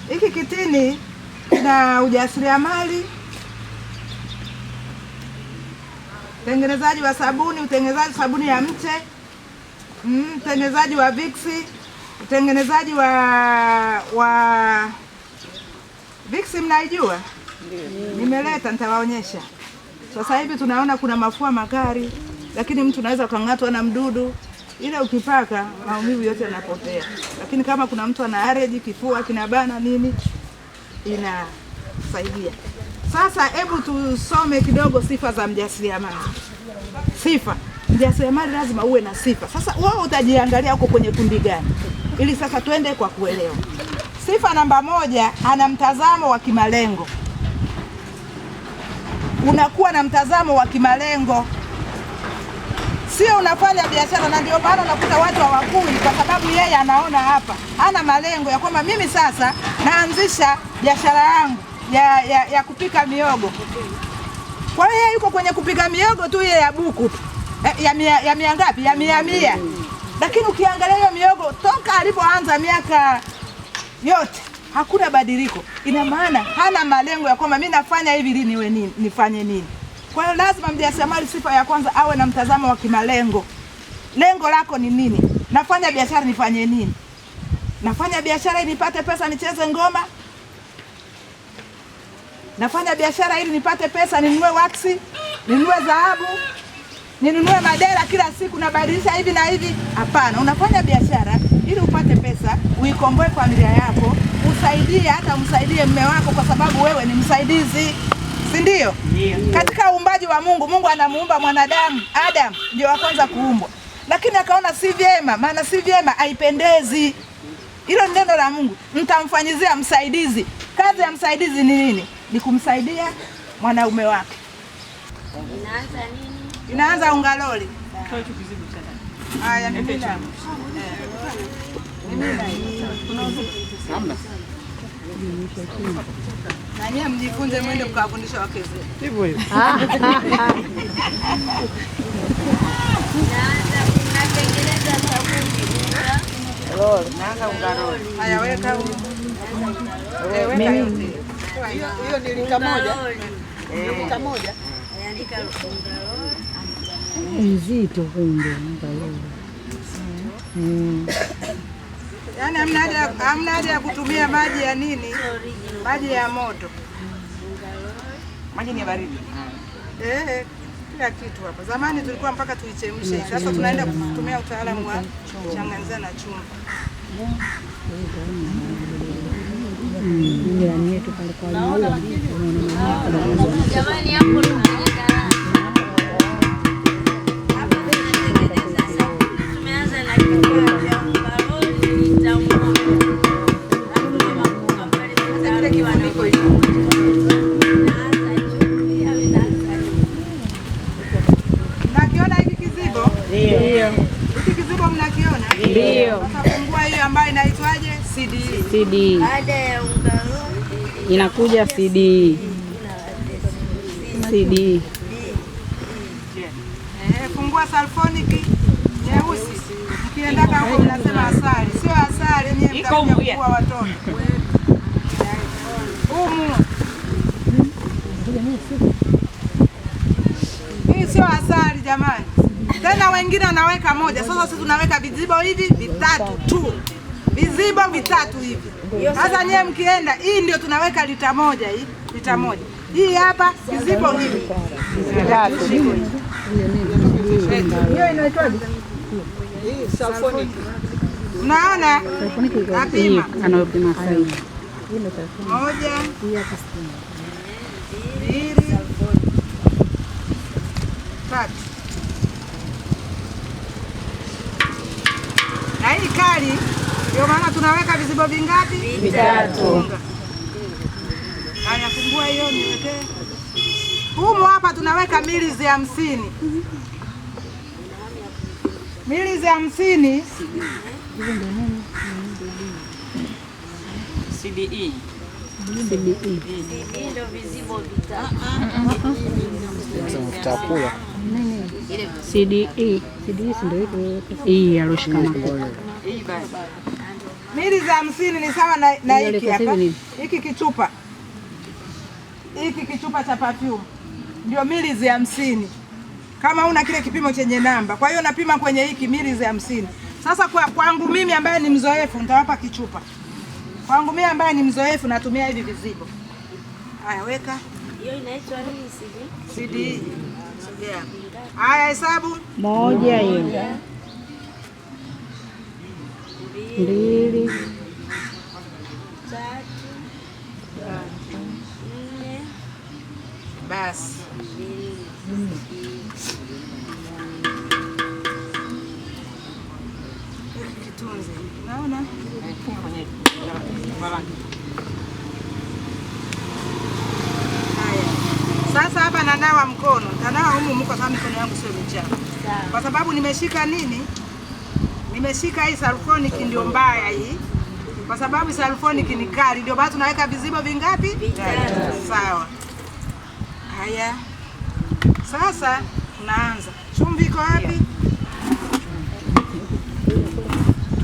Hiki kitini na ujasiriamali, utengenezaji wa sabuni, utengenezaji sabuni ya mche, utengenezaji wa viksi, utengenezaji wa viksi mnaijua? Nimeleta, nitawaonyesha. Sasa hivi tunaona kuna mafua magari, lakini mtu anaweza kung'atwa na mdudu, ile ukipaka maumivu yote yanapotea. Lakini kama kuna mtu ana allergy, kifua kinabana nini, inasaidia. Sasa hebu tusome kidogo sifa za mjasiriamali. Sifa, mjasiriamali lazima uwe na sifa. Sasa wewe utajiangalia huko kwenye kundi gani, ili sasa twende kwa kuelewa. Sifa namba 1, ana mtazamo wa kimalengo. Unakuwa na mtazamo wa kimalengo, sio unafanya biashara. Na ndio maana unakuta watu hawakui, kwa sababu yeye anaona hapa ana malengo ya kwamba mimi sasa naanzisha biashara yangu ya kupika miogo. Kwa hiyo yeye yuko kwenye kupika miogo tu, yeye ya buku tu ya mia ngapi, ya mia. Lakini ukiangalia hiyo miogo toka alipoanza miaka yote hakuna badiliko. Ina maana hana malengo ya kwamba mimi nafanya hivi ili niwe nini, nifanye nini. Kwa hiyo lazima mjasiriamali, sifa ya kwanza, awe na mtazamo wa kimalengo. Lengo lako ni nini? Nafanya biashara nifanye nini? Nafanya biashara ili nipate pesa nicheze ngoma? Nafanya biashara ili nipate pesa ninunue waksi, ninunue dhahabu, ninunue madera kila siku nabadilisha hivi na hivi? Hapana, unafanya biashara ili upate pesa, uikomboe familia yako, usaidie, hata msaidie mume wako, kwa sababu wewe ni msaidizi, si ndio? Katika uumbaji wa Mungu, Mungu anamuumba mwanadamu, Adam ndio wa kwanza kuumbwa, lakini akaona si vyema, maana si vyema, haipendezi. Hilo ni neno la Mungu, mtamfanyizia msaidizi. Kazi ya msaidizi ni nini? Ni kumsaidia mwanaume wake. Inaanza nini? Inaanza ungaloli. Haya, mimi na nyie mjifunze, mwende mkawafundisha wake zenu. Hivyo hivyo. Natengeneza sabuni. Naanza ungaloli. Haya, weka hiyo ni lita moja. Lita moja. Andika ungaloli. Nzito kumbe ungaloli. Yaani hamna haja ya kutumia maji ya nini? Maji ya moto. Maji ni baridi. Kila kitu hapa. Zamani tulikuwa mpaka tuichemshe. Sasa tunaenda kutumia utaalamu wa kuchanganya na chumvi. Jirani yetu pale kwa maua. Jamani, hapo tumeanza na kitu cha ungaloli tamu. Mnakiona hiki kizibo? Ndio. Hiki kizibo mnakiona? Ndio. Sasa fungua hiyo ambayo inaitwaje? CD. CD. Baada ya ungaloli Inakuja CD. CD. Fungua sulfonic nyeusi. Mkiendaka huko mnasema asali. Sio asali, nyinyi mtakuja kuwa watoto. Hii sio asali jamani. Tena wengine wanaweka moja. Sasa sisi tunaweka vizibo hivi vitatu tu. Vizibo vitatu hivi. Sasa nyewe mkienda, hii ndio tunaweka lita moja hii. Lita moja. Hii hapa vizibo hivi. Vitatu. Hiyo inaitwaje? Hii sulfonic. Unaona? Apima. Anapima sahihi. Moja. Mbili. Tatu. Na hii kali ndio maana tunaweka vizibo vingapi? Vitatu. Haya, fungua hiyo niwekee. Humu hapa tunaweka milizi 50. Milizi 50. CDE. ndio vizibo vitatu. Chakula. CDE. CDE ndio hivyo. Hii aloshika mkono. Hii basi. Mili za 50 ni sawa na hiki hapa. Hiki kichupa. Hiki kichupa cha perfume. Ndio mili za 50. Kama una kile kipimo chenye namba. Kwa hiyo napima kwenye hiki mili za 50. Sasa kwangu mimi ambaye ni mzoefu nitawapa kichupa. Kwangu mimi ambaye ni mzoefu natumia hivi vizibo. Haya weka. Hiyo inaitwa nini CD? CD. Sogea. Haya hesabu. 1 hiyo. 2 3 4 basi. Kitunze. Naona? Haya. Sasa hapa nanawa mkono. Nitanawa humu kwa sababu mikono yangu sio michafu. Kwa sababu nimeshika nini? Nimeshika hii sulfonic ndio mbaya hii. Kwa sababu sulfonic ni kali ndio basi tunaweka vizibo vingapi? 5. Sawa. Haya. Sasa tunaanza. Chumvi iko wapi?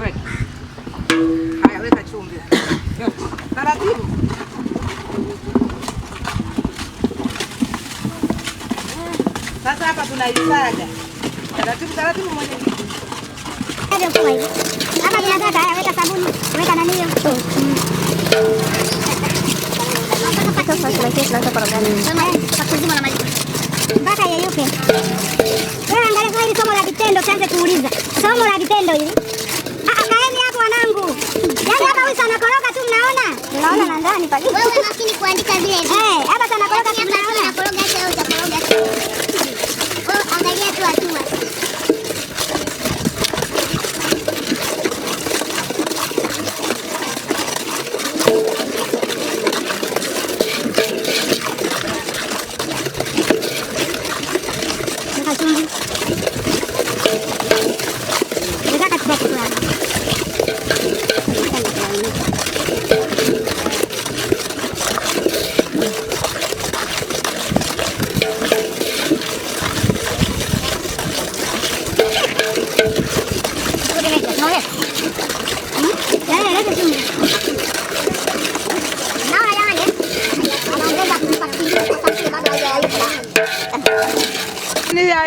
Weka. Haya weka chumvi. Taratibu. Sasa hapa tunaisaga. Taratibu moja. Hapa tunataka weka sabuni, weka nani hiyo. Mpaka yeyuke. Wewe angalia kwa hili somo la vitendo tuanze kuuliza. Somo la vitendo hili. Kaeni hapo wanangu. Yaani hapa huyu anakoroga tu mnaona? Tunaona na ndani pale. Wewe makini kuandika vile. Hapa anakoroga tu mnaona. Anakoroga hata au utakoroga. Oh, angalia tu hatua.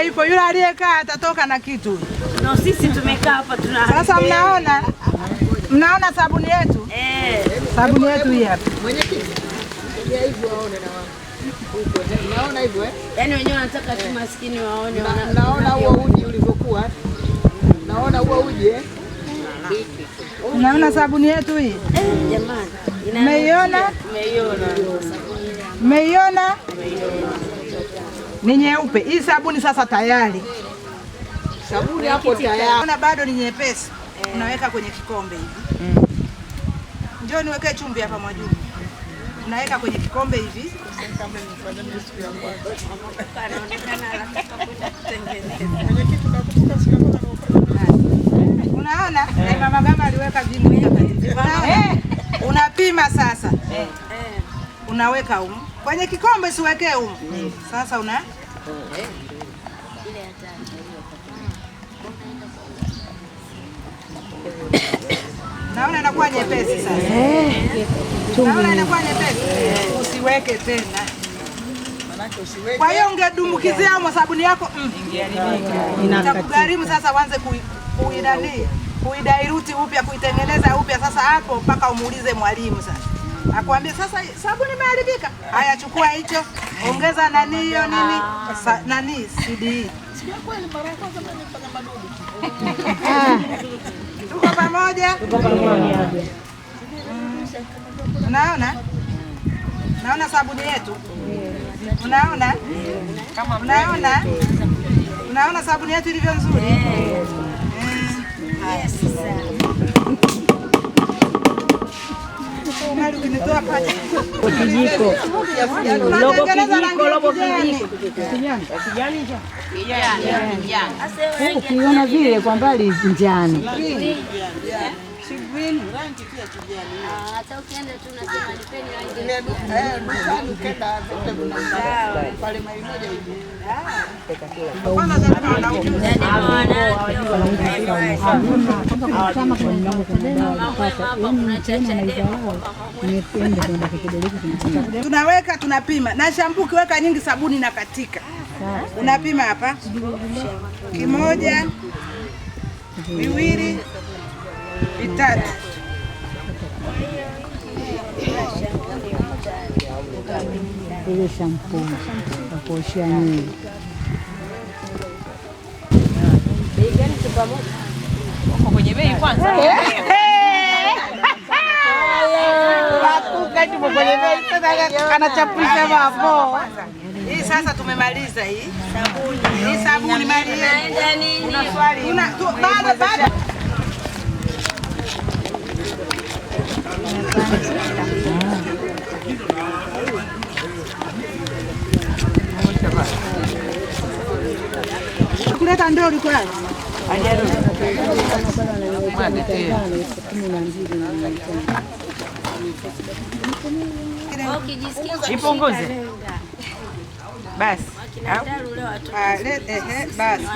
Ipo yule aliyekaa atatoka na kitu. No, sisi tumekaa hapa tuna. Sasa mnaona sabuni yetu? Sabuni yetu hii hapa. Mwenyekiti. Ndio hivyo waone na wao. Huko naona hivyo Yaani wenyewe wanataka tu maskini waone naona huo uji ulivyokuwa. Naona huo uji Unaona sabuni yetu hii? Jamani. Mmeiona? Mmeiona? Ni nyeupe. Hii sabuni sasa tayari. Sabuni hapo tayari. Naona bado ni nyepesi. Unaweka kwenye kikombe hivi. Njoo niweke chumvi hapa mwajuu. Unaweka kwenye kikombe hivi. Unaona? Mama Gama aliweka vingi hapa. Unapima sasa. Unaweka humu. Kwenye kikombe siwekee humu. Sasa una naona inakuwa nyepesi sasa. Naona inakuwa nyepesi. Usiweke tena. Kwa hiyo ungedumukizia au sabuni yako itakugharimu sasa uanze kuidairuti upya, kuitengeneza upya. Sasa hapo mpaka umuulize mwalimu sasa. Akwambia sasa sabuni imeharibika. Haya chukua hicho, ongeza nani hiyo nini? Nani CD. Sio kweli mara ya kwanza nilifanya madudu. Tuko pamoja? Tuko pamoja. Unaona? Naona sabuni yetu. Unaona? Kama unaona? Unaona sabuni yetu ilivyo nzuri? Yes. Kijiko. Logo kijiko, logo kijiko. Kijani. Ukiona vile kwa mbali njano. Shibwini rangi tu ya kijani. Hata ukienda tu unasema nipeni rangi. Dukani ukenda zote kuna pale maili moja hivi. Kwanza Zalima ana ujuzi. Tunaweka tunapima. Na shampoo kiweka nyingi sabuni na katika. Unapima hapa. 1, 2, 3. Ile shampoo ya kuoshea nywele. Bei gani pamoja? Uko kwenye bei kwanza. Wakati kwenye bei sasa anachapisha mambo. Hii sasa tumemaliza hii. Sabuni. Hii sabuni mali yenu. Naenda nini? Una swali? Baada kuleta ndoo liko wapi? Ipunguze. Basi. Basi.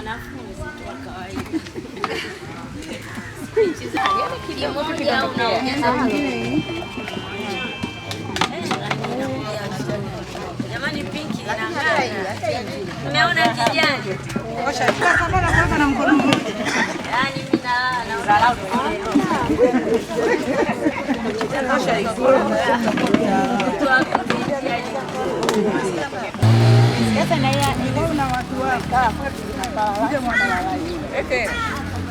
Jamani pinki inang'aa. Umeona kijani? Osha sasa bora kwanza na mkono mmoja. Yaani mimi na Osha hiyo. Sasa na yeye na watu wako. Ndio mwana wa yeye.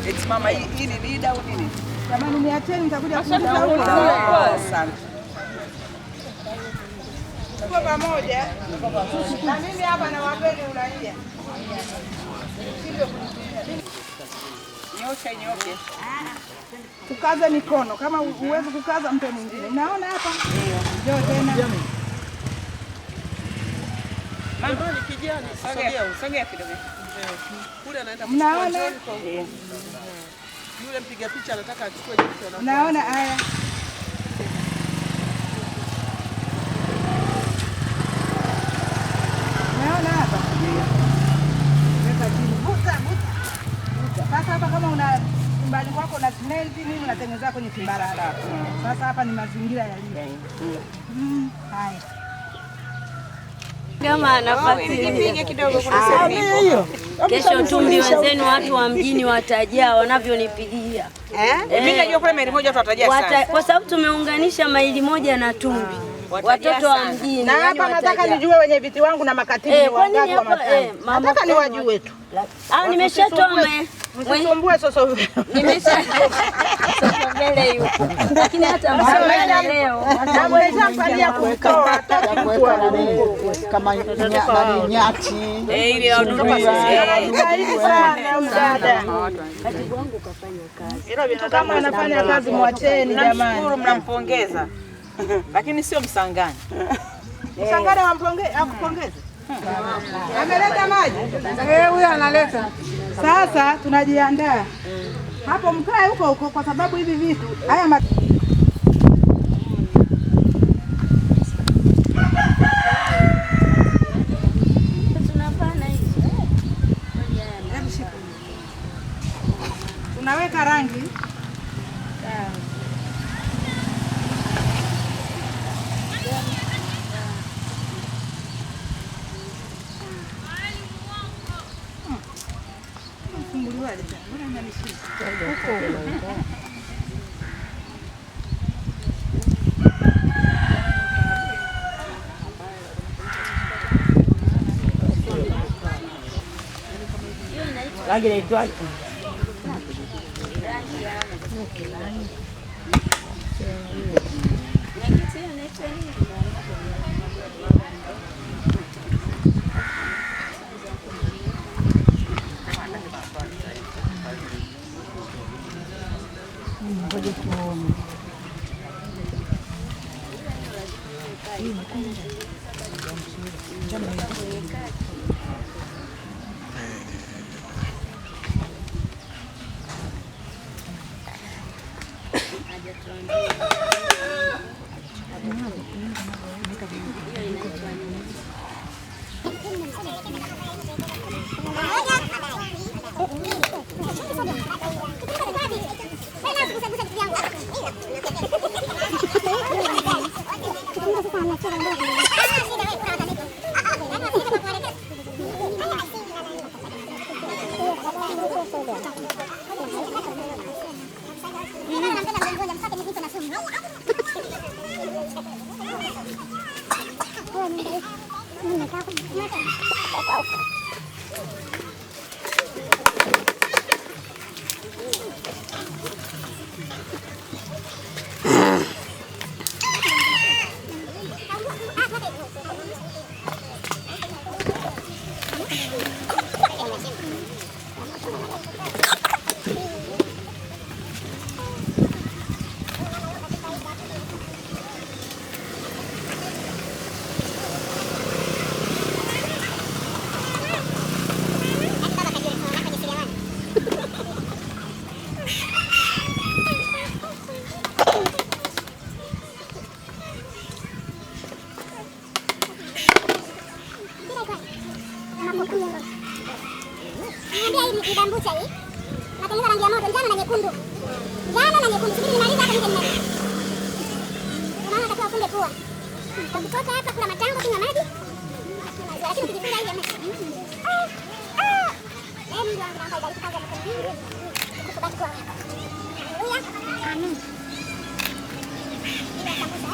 Eti mama hii ni lida au nini? Jamani niacheni nitakuja kushauri. Asante. Kwa pamoja. Na mimi hapa na wapeni uraia. Nyoke. Tukaze mikono. Kama uwezi kukaza mtu mwingine. Unaona hapa? Ndio tena. Mambo ni kijani. Sogea kidogo. Kule anaenda. Mnaona? Yule mpiga picha anataka achukue jicho. Unaona haya? Unaona hapa? Weka chini. Buta. Sasa hapa kama una nyumbani kwako na simenti nini unatengeneza kwenye kimbarara. Sasa hapa ni mazingira yaliyo. Haya. kama nafasi nipige kidogo kuna hiyo. Kesho tumbi wenzenu watu wa mjini watajaa wanavyonipigia. Mimi najua kule maili moja watajaa sana. Kwa sababu tumeunganisha maili moja na tumbi. Watoto wa mjini. Na hapa nataka nijue wenye viti wangu na makatibu wangapi wa matani. Nataka niwajue tu. Nimeshatoa msisumbue sasa. Mbele yuko. Lakini hata msamaha leo. Nimeshamfanyia kutoa kama nyati. Ili aondoke sana mdada. Katibu wangu kafanya kazi. Ila vitu kama anafanya kazi mwacheni jamani. Namshukuru mnampongeza. Lakini sio Msangani. Msangani akupongeze. Ameleta maji? Huyo analeta. Sasa tunajiandaa. Hapo mkae huko kwa sababu hivi vitu haya tunaweka rangi. Rangi inaitwaje? Ngoja tuone. Bambucha hii. Natengeneza rangi ya moto, njano na nyekundu. Njano na nyekundu. Subiri nimalize hapa nije nimalize. Unaona takiwa ufunge pua. Ukitoka hapa kuna matango kinywa maji. Lakini ukijifunga hivi amesha. Mungu wangu naomba ibariki kazi ya mikono mingi. Kubaki kwa wako. Haleluya. Amen. Ile sambusa.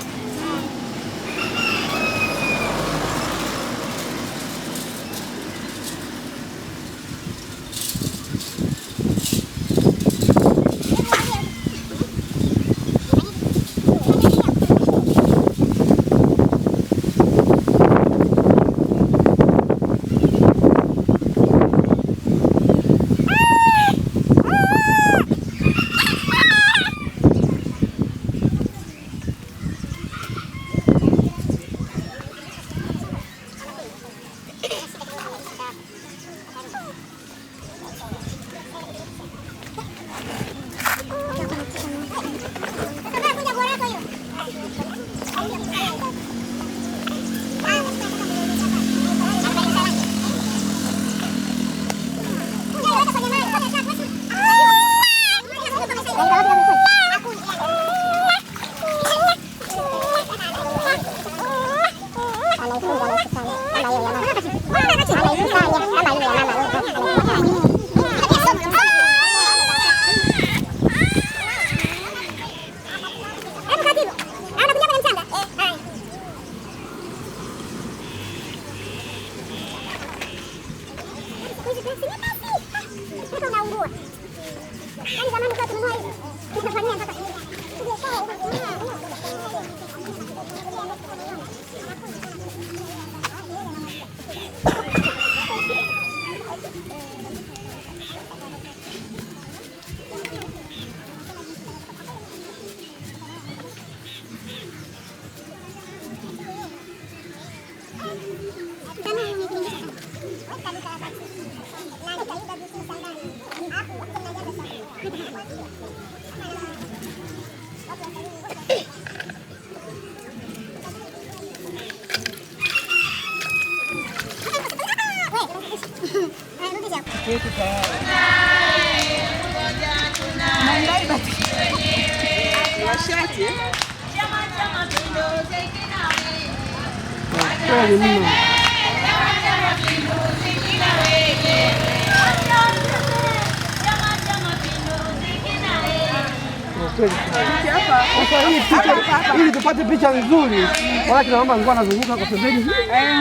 Ili tupate picha nzuri, wala kina mama alikuwa anazunguka kwa pembeni.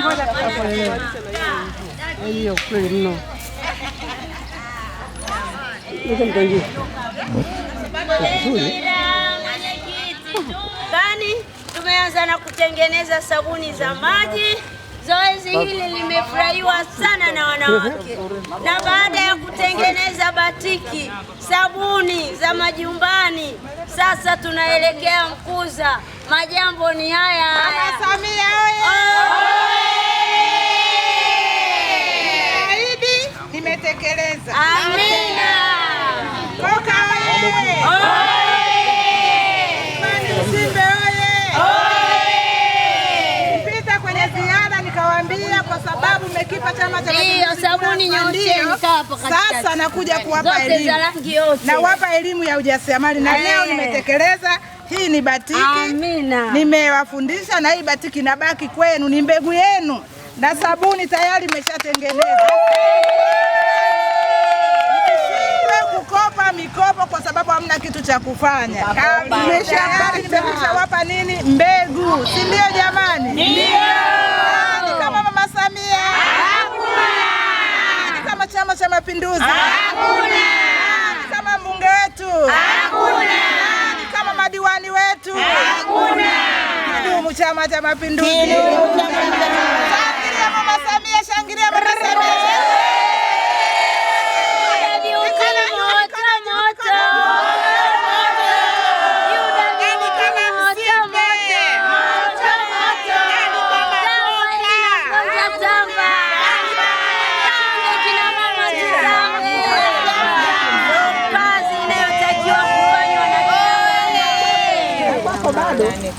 Ngoja hiyo kweli mno. Bani, tumeanza na kutengeneza sabuni za maji. Zoezi hili limefurahiwa sana na wanawake. Na baada ya kutengeneza batiki, sabuni za majumbani, sasa tunaelekea Mkuza. Majambo ni haya haya. Mama Samia oye! Ahidi nimetekeleza. Amina. Koka oye! kwa sababu mmekipa Chama cha Ndio, sabuni nyosheni hapo katikati. Sasa nakuja kuwapa Zote elimu. za rangi yote. Nawapa elimu ya ujasiriamali na leo nimetekeleza. Hii ni batiki. Amina. Nimewafundisha na hii batiki inabaki kwenu, ni mbegu yenu. Na sabuni tayari imeshatengeneza. Msishindwe kukopa mikopo kwa sababu hamna kitu cha kufanya. Nimeshawapa nini? Mbegu. Si ndio jamani? Ndio. Kama Mama Samia? Hakuna. Kama Chama cha Mapinduzi? Hakuna. Kama mbunge wetu? Hakuna. Kama madiwani wetu? Hakuna. Kidumu Chama cha Mapinduzi. Kidumu Chama cha Mapinduzi. Mama Samia, shangilia.